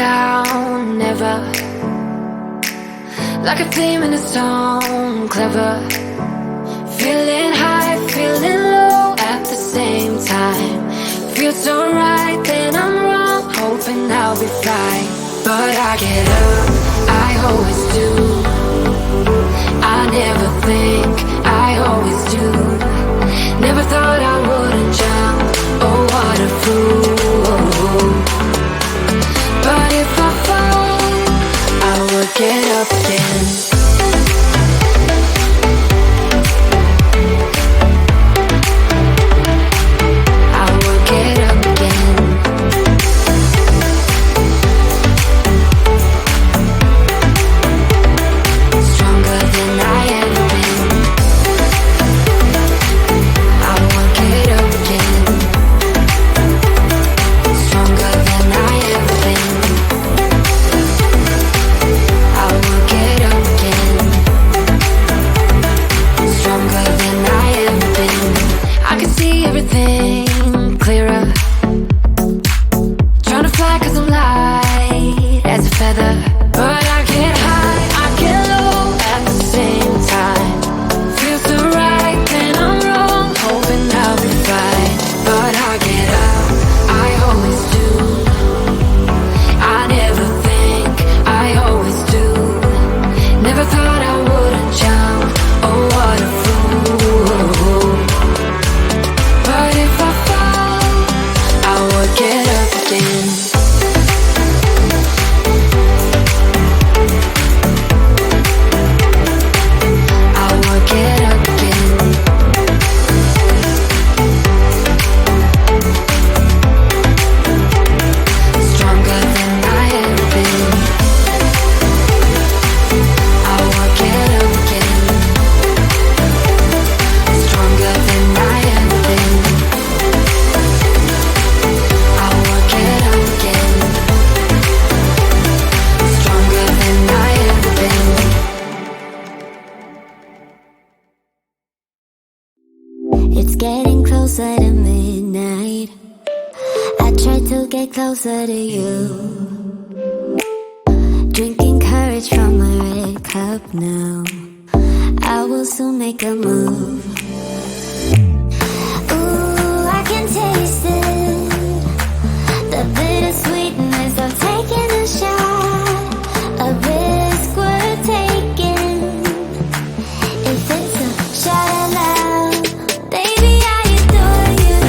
down, never. Like a theme in a song, clever. Feeling high, feeling low at the same time. Feels so right, then I'm wrong, hoping I'll be fine. But I get up, I always do. I never think, I always do. Never thought I wouldn't jump, oh what a fool. But if I fall, I will get up again. I will get up again. Stronger than I ever been. I will get up again. Stronger than I ever been. I will get up again. Stronger than I ever been. I can see everything clearer. Trying to fly 'cause I'm light as a feather. But I get high, I get low at the same time. Feels so right, then I'm wrong, hoping I'll be fine. But I get up, I always do. I never think, I always do. Never thought I wouldn't jump, oh what a fool. But if I fall, I will get up again. I will get up again. Stronger than I ever been. I will get up again. Stronger than I ever been. I will get up again. Stronger than I ever been. It's getting closer to midnight. I try to get closer to you. Drinking courage from my red cup now. I will soon make a move. Ooh, I can taste it. The bittersweetness of taking a shot. A risk worth taking. If it's a shot of love, baby, I adore you.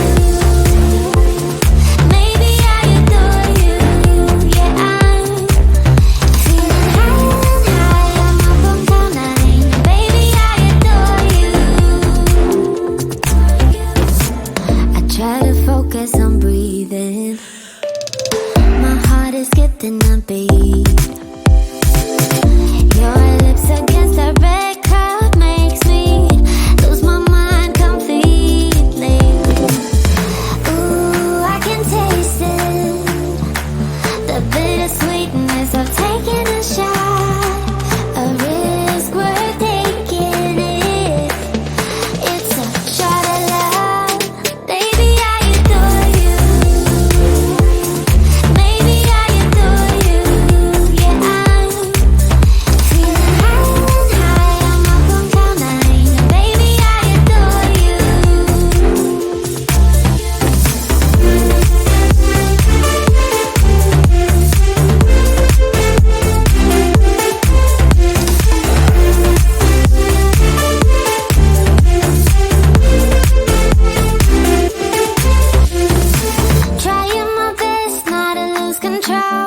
Maybe I adore you. Yeah, I'm feeling high, I'm up on cloud nine. Baby, I adore you. I try to focus on breathing. My heart is skipping a beat. Your lips against the red cup makes me lose my mind completely. Ooh, I can taste it. The bittersweetness of taking a shot. A risk worth taking it. It's a shot of love. Baby, I adore you. Maybe I adore you. Yeah, I'm feeling high, I'm up on cloud nine. Baby, I adore you. Trying my best not to lose control.